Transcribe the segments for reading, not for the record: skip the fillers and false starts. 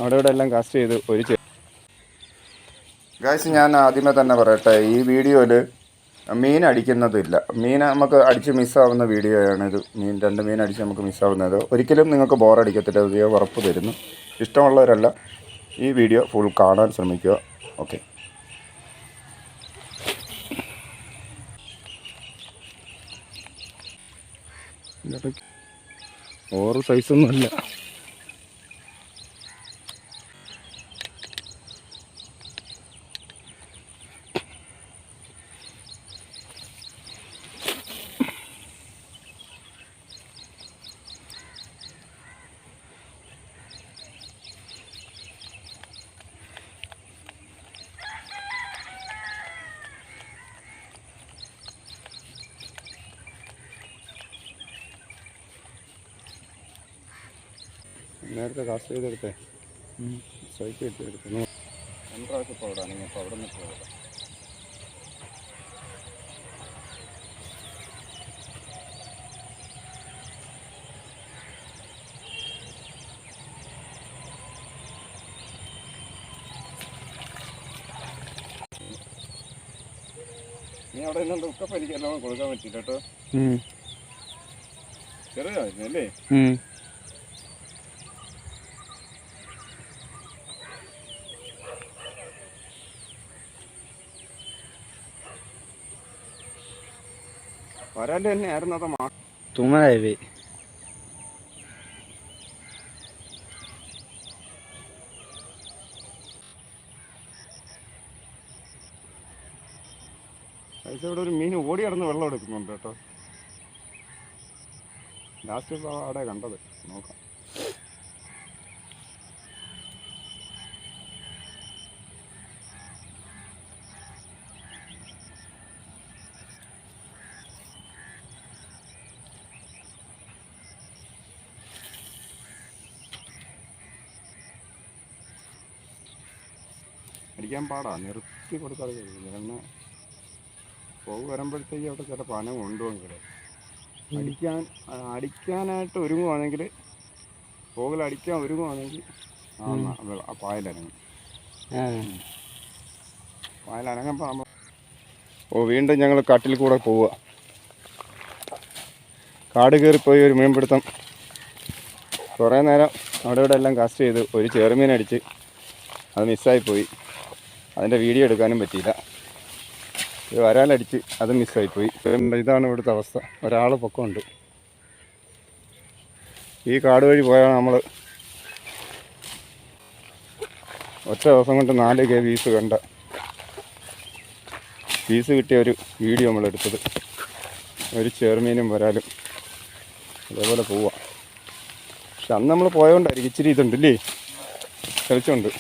അവിടെ ഇവിടെ എല്ലാം കാസ്റ്റ് ചെയ്ത് ഒരു ഗായ്സ്, ഞാൻ ആദ്യമേ തന്നെ പറയട്ടെ, ഈ വീഡിയോയിൽ മീൻ അടിക്കുന്നതില്ല. മീൻ നമുക്ക് അടിച്ച് മിസ്സാവുന്ന വീഡിയോയാണിത്. രണ്ട് മീൻ അടിച്ച് നമുക്ക് മിസ്സാവുന്നത്. ഒരിക്കലും നിങ്ങൾക്ക് ബോറടിക്കത്തില്ല, ഇത് ഉറപ്പ് തരുന്നു. ഇഷ്ടമുള്ളവരല്ല ഈ വീഡിയോ ഫുൾ കാണാൻ ശ്രമിക്കുക. ഓക്കെ. ഓറ് സൈസൊന്നുമല്ല. നേരത്തെ കാസ്റ്റ് ചെയ്തെടുത്തേ സ്ട്രൈക്ക് എടുത്തെടുത്തു. രണ്ടാൾക്ക് ഇപ്പോൾ അവിടെ ആണെങ്കിൽ അപ്പോൾ അവിടെ നിന്ന് പോകാം. നീ അവിടെ നിന്നുണ്ട് ഉക്കപ്പം എനിക്കെല്ലാം കൊടുക്കാൻ പറ്റില്ല കേട്ടോ. ചെറിയല്ലേ? വരാൻ്റെ തന്നെ ആയിരുന്നു അത് തുമ്മലായി. പൈസ ഇവിടെ ഒരു മീൻ ഓടി കിടന്ന് വെള്ളം എടുക്കുന്നുണ്ട് കേട്ടോ. ലാസ്റ്റ് ഇപ്പോൾ അവിടെ കണ്ടത്. നോക്കാം. അടിക്കാൻ പാടാ, നിർത്തി കൊടുക്കാതെ കാരണം പോക് വരുമ്പോഴത്തേക്ക് അവിടെ ചില പാനം കൊണ്ടുപോകും. അടിക്കാനായിട്ട് ഒരുങ്ങുവാണെങ്കിൽ, പോകിൽ അടിക്കാൻ ഒരുങ്ങുവാണെങ്കിൽ ആ പായലനങ്ങും. പായലനങ്ങുമ്പോൾ നമ്മൾ വീണ്ടും ഞങ്ങൾ കാട്ടിൽ കൂടെ പോവുക. കാട് കയറിപ്പോയി ഒരു മീൻപിടുത്തം. കുറേ നേരം അവിടെ ഇവിടെ എല്ലാം കാസ്റ്റ് ചെയ്ത് ഒരു ചെറുമീൻ അടിച്ച് അത് മിസ്സായിപ്പോയി. അതിൻ്റെ വീഡിയോ എടുക്കാനും പറ്റിയില്ല. വരാലടിച്ച് അത് മിസ്സായിപ്പോയി. ഇതാണ് ഇവിടുത്തെ അവസ്ഥ. ഒരാൾ പൊക്കമുണ്ട്. ഈ കാട് വഴി പോയാൽ നമ്മൾ ഒറ്റ ദിവസം കൊണ്ട് 4K പീസ് കിട്ടിയ ഒരു വീഡിയോ നമ്മളെടുത്തത്. ഒരു ചെറുമീനും വരാലും അതേപോലെ പോവാം. പക്ഷെ അന്ന് നമ്മൾ പോയതുകൊണ്ടായിരിക്കും ഇച്ചിരി ഇതുണ്ടല്ലേ, കളിച്ചുണ്ട്.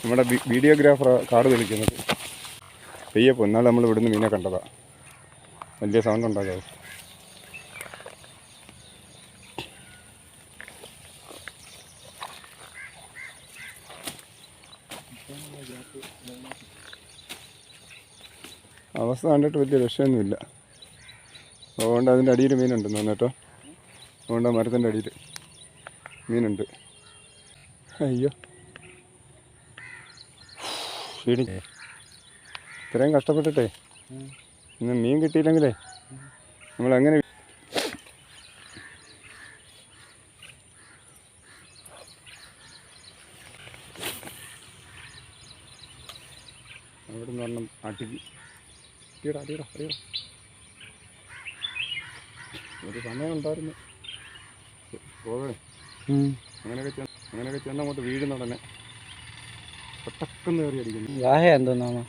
നമ്മുടെ വീഡിയോഗ്രാഫർ കാട് തെളിക്കുന്നത് പെയ്യപ്പോൾ. എന്നാൽ നമ്മൾ ഇവിടുന്ന് മീനെ കണ്ടതാണ്. വലിയ സൗണ്ട് ഉണ്ടാകാതെ. അവസ്ഥ കണ്ടിട്ട് വലിയ രക്ഷയൊന്നുമില്ല. അതുകൊണ്ട് അതിൻ്റെ അടിയിൽ മീനുണ്ടെന്ന് തോന്നുന്നു കേട്ടോ. അതുകൊണ്ട് ആ മരത്തിൻ്റെ അടിയിൽ മീനുണ്ട്. അയ്യോ, ഇത്രയും കഷ്ടപ്പെട്ടിട്ടേ ഇന്ന് മീൻ കിട്ടിയില്ലെങ്കിലേ നമ്മളെങ്ങനെ. അവിടെ നിന്ന് പറഞ്ഞാൽ അടിക്ക് അടിയടാ. ഒരു സമയം ഉണ്ടായിരുന്നു പോകേ. അങ്ങനെയൊക്കെ ചെന്ന് അങ്ങോട്ട് വീഴുന്നുടനെ പെട്ടെന്ന് കയറി അടിക്കുന്നു. എന്തോന്നാണ്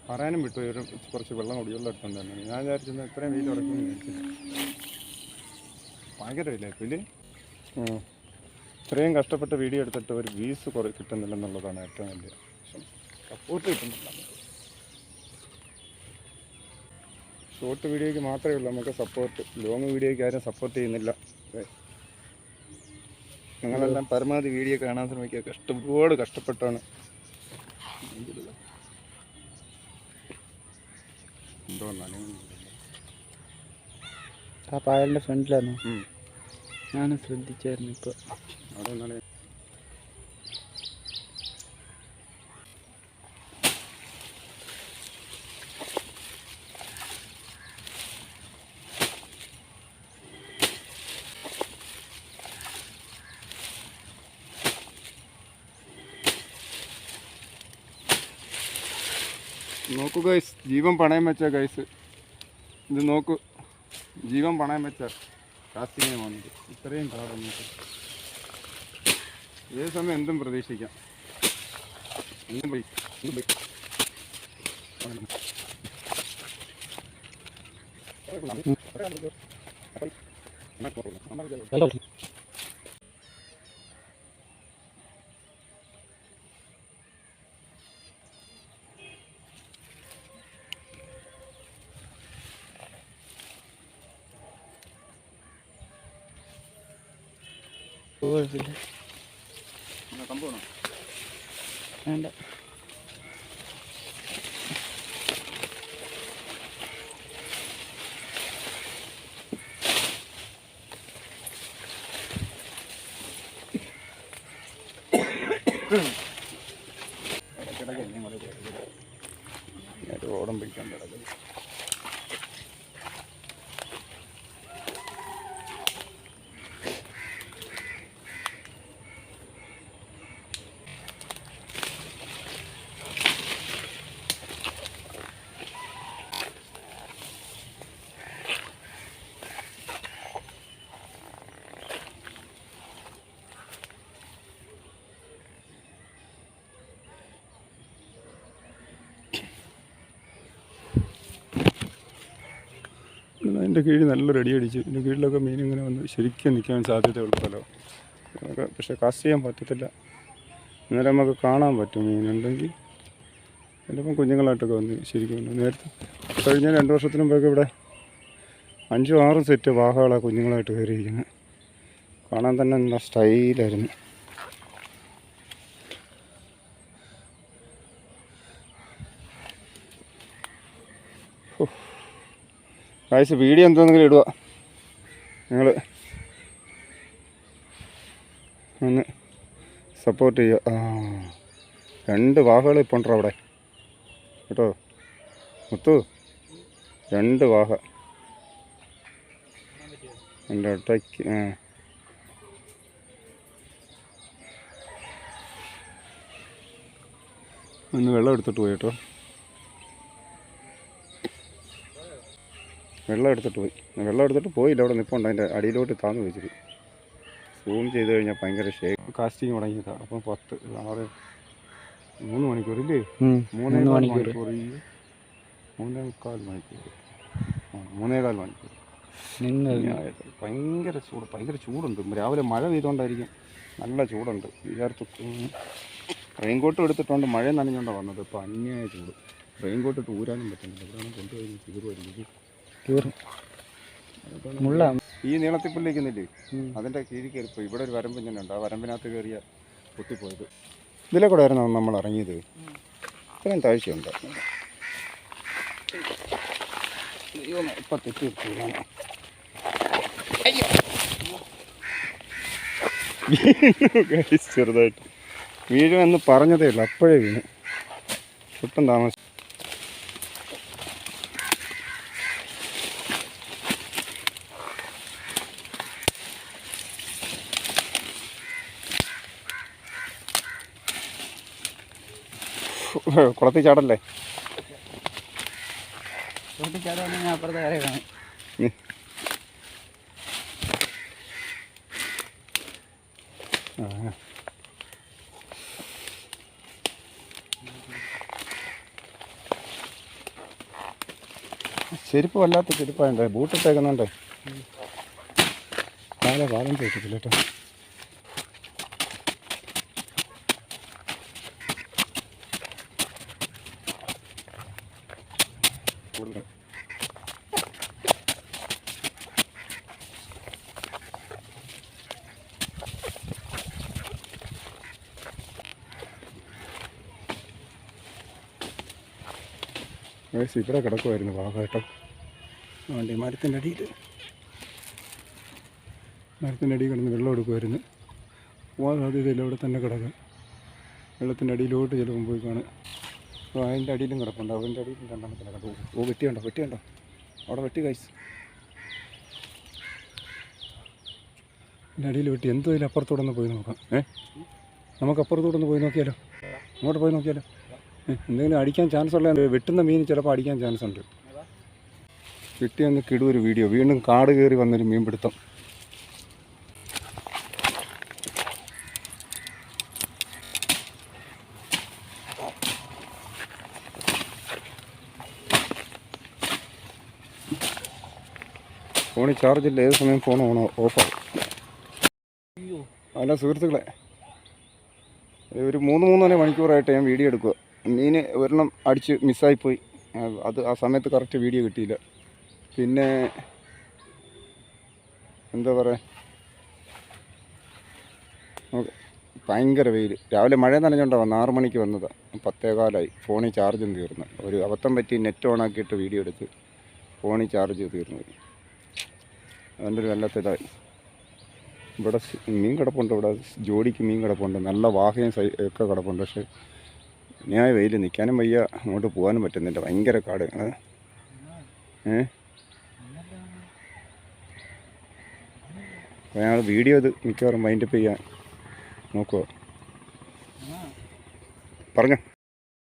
പറയാനും വിട്ടു. കുറച്ച് വെള്ളം കുടിവെള്ളം എടുത്തോണ്ട് തന്നെ ഞാൻ വിചാരിച്ചത് ഇത്രയും വെയിൽ ഉടക്കുന്നു വിചാരിച്ചില്ല. ഭയങ്കരമില്ലേ പുല്ല്. ഇത്രയും കഷ്ടപ്പെട്ട് വീഡിയോ എടുത്തിട്ട് ഒരു വ്യൂസ് കിട്ടുന്നില്ലെന്നുള്ളതാണ് ഏറ്റവും വലിയ സപ്പോർട്ട് കിട്ടുന്നില്ല. ഷോർട്ട് വീഡിയോയ്ക്ക് മാത്രമേ ഉള്ളൂ നമുക്ക് സപ്പോർട്ട്. ലോങ് വീഡിയോയ്ക്ക് ആരും സപ്പോർട്ട് ചെയ്യുന്നില്ല. നിങ്ങളെല്ലാം പരമാവധി വീഡിയോ കാണാൻ ശ്രമിക്കുക. ഒരുപാട് കഷ്ടപ്പെട്ടാണ് എന്തോ ആ പായലിൻ്റെ ഫ്രണ്ടിലായിരുന്നു. ഞാൻ ശ്രദ്ധിച്ചായിരുന്നു ഇപ്പോൾ. അവിടെ ഒന്നാണ്. നോക്കൂ ഗൈസ്, ജീവൻ പണയം വെച്ച ഗൈസ്, ഇത് നോക്കൂ, ജീവൻ പണയം വെച്ച കാസ്റ്റിങ്ങിന് വന്നത്. ഇത്രയും കാടം നോക്കൂ. ഏത് സമയം എന്തും പ്രതീക്ഷിക്കാം. എന്തും പോയി കുഴപ്പമില്ല. സംഭവം വേണ്ട. ഓടം പിടിക്കാൻ കിടക്കും. അതിൻ്റെ കീഴിൽ നല്ല റെഡി അടിച്ചു. ഇതിൻ്റെ കീഴിലൊക്കെ മീൻ ഇങ്ങനെ വന്ന് ശരിക്കും നിൽക്കാൻ സാധ്യതയുള്ള സ്ഥലം. നമുക്ക് പക്ഷേ കാസ്റ്റ് ചെയ്യാൻ പറ്റത്തില്ല. അന്നേരം നമുക്ക് കാണാൻ പറ്റും മീനുണ്ടെങ്കിൽ. ചിലപ്പം കുഞ്ഞുങ്ങളായിട്ടൊക്കെ വന്ന് ശരിക്കും വന്നു. നേരത്തെ കഴിഞ്ഞ 2 വർഷത്തിന് മുമ്പൊക്കെ ഇവിടെ 5-6 സെറ്റ് വാഹകളാണ് കുഞ്ഞുങ്ങളായിട്ട് കയറിയിരിക്കുന്നത്. കാണാൻ തന്നെ നല്ല സ്റ്റൈലായിരുന്നു. ഗൈസ്, വീഡിയോ എന്തെങ്കിലും ഇടുക, നിങ്ങൾ ഒന്ന് സപ്പോർട്ട് ചെയ്യുക. 2 വാഹകൾ ഇപ്പോൾ ഉണ്ടോ അവിടെ കേട്ടോ മുത്തു? 2 വാഹ എൻ്റെ ഒട്ടയ്ക്ക്. ഒന്ന് വെള്ളം എടുത്തിട്ട് പോയി കേട്ടോ. വെള്ളം എടുത്തിട്ട് പോയില്ല. അവിടെ നിൽപ്പുണ്ട്. അതിൻ്റെ അടിയിലോട്ട് താന്ന് വെച്ചിട്ട് സൂം ചെയ്ത് കഴിഞ്ഞാൽ ഭയങ്കര ഷേക്ക്. കാസ്റ്റിങ് തുടങ്ങിയതാണ്. അപ്പം 3 മണിക്കൂറില്ലേ? 3.25 മണിക്കൂർ. 3.25 മണിക്കൂർ. 3.25 മണിക്കൂർ നിന്ന് ഭയങ്കര ചൂടുണ്ട്. രാവിലെ മഴ പെയ്തുകൊണ്ടായിരിക്കും. നല്ല ചൂടുണ്ട്. വിചാരിച്ചു റെയിൻകോട്ടും എടുത്തിട്ടുണ്ട്. മഴ നനഞ്ഞുകൊണ്ടാണ് വന്നത്. ഇപ്പം അന്യായ ചൂട്. റെയിൻകോട്ടിട്ട് ഊരാനും പറ്റുന്നില്ല. ഇവിടെയാണ് കൊണ്ടുപോയി കീറുമായിരിക്കും. ഈ നീളത്തിൽ പുല്ലിക്കുന്നില്ലേ, അതിൻ്റെ കീഴിൽ കയറിപ്പോയി. ഇവിടെ ഒരു വരമ്പ് ഇങ്ങനെ ഉണ്ട്. ആ വരമ്പിനകത്ത് കയറിയ പൊട്ടിപ്പോയത്. ഇതിലെ കൂടെ ആയിരുന്നു നമ്മൾ ഇറങ്ങിയത്. ഇത്രയും താഴ്ചയുണ്ട്. ഇപ്പം തെറ്റി ചെറുതായിട്ട് വീഴുമെന്ന് പറഞ്ഞതേ ഉള്ളൂ. അപ്പോഴേ വീണ്. ഒട്ടും താമസം. കുളത്തിൽ ചാടല്ലേ? അപ്പുറത്തെ കര കാണാം. ചെരുപ്പ് വല്ലാത്ത ചെരുപ്പായുണ്ടേ. ബൂട്ടിട്ടേക്കുന്നുണ്ടേ. പാലം ചോദിച്ചിട്ടില്ല കേട്ടോ. ഇവിടെ കിടക്കുമായിരുന്നു വാഹ കേട്ടോ. അതുകൊണ്ട് മരത്തിൻ്റെ അടിയിൽ കിടന്ന് വെള്ളം എടുക്കുമായിരുന്നു. പോകാൻ സാധ്യതയില്ല, ഇവിടെ തന്നെ കിടക്കുക. വെള്ളത്തിൻ്റെ അടിയിലോട്ട് ചിലപ്പം പോയി കാണുക. അപ്പോൾ അതിൻ്റെ അടിയിലും കിടപ്പുണ്ട്. അവൻ്റെ അടിയിലും രണ്ടെണ്ണത്തിന് കിടക്കും. വെട്ടിയുണ്ടോ അവിടെ വെട്ടി കഴിച്ച് എൻ്റെ അടിയിൽ വെട്ടി. എന്തോ ഇതിൽ അപ്പുറത്തോടെ ഒന്ന് പോയി നോക്കാം. നമുക്ക് അപ്പുറത്തോടെ ഒന്ന് പോയി നോക്കിയാലോ? അങ്ങോട്ട് പോയി നോക്കിയാലോ? എന്തെങ്കിലും അടിക്കാൻ ചാൻസ് ഉള്ള വെട്ടുന്ന മീൻ ചിലപ്പോൾ അടിക്കാൻ ചാൻസ് ഉണ്ട്. വെട്ടിയൊന്ന് കിടുവൊരു വീഡിയോ. വീണ്ടും കാട് കയറി വന്നൊരു മീൻ പിടുത്തം. ഫോണിൽ ചാർജില്ല, ഏത് സമയം ഫോൺ ഓഫാകും. അല്ല സുഹൃത്തുക്കളെ, ഒരു 3-3.5 മണിക്കൂറായിട്ട് ഞാൻ വീഡിയോ എടുക്കുക. മീൻ ഒരെണ്ണം അടിച്ച് മിസ്സായിപ്പോയി. അത് ആ സമയത്ത് കറക്റ്റ് വീഡിയോ കിട്ടിയില്ല. പിന്നെ എന്താ പറയുക, ഭയങ്കര വെയിൽ. രാവിലെ മഴ നനഞ്ഞുകൊണ്ടാണ് വന്നത്. 6 മണിക്ക് വന്നതാണ്. 10:15 ഫോണിൽ ചാർജും തീർന്നു. ഒരു അബദ്ധം പറ്റി നെറ്റ് ഓണാക്കിയിട്ട് വീഡിയോ എടുത്ത് ഫോണിൽ ചാർജ് തീർന്നു. അതുകൊണ്ട് ഒരു വെള്ളത്തിലായി. ഇവിടെ മീൻ കിടപ്പുണ്ട്. ഇവിടെ ജോഡിക്ക് മീൻ കിടപ്പുണ്ട്. നല്ല വാഹയും ഒക്കെ കിടപ്പുണ്ട്. പക്ഷേ ഞാൻ വെയിൽ നിൽക്കാനും വയ്യ, അങ്ങോട്ട് പോകാനും പറ്റുന്നില്ല. ഭയങ്കര കാട്. അപ്പോൾ ഞങ്ങൾ വീഡിയോ ഇത് മിക്കവാറും വൈൻഡപ്പ് ചെയ്യാൻ നോക്കുക. പറഞ്ഞോ.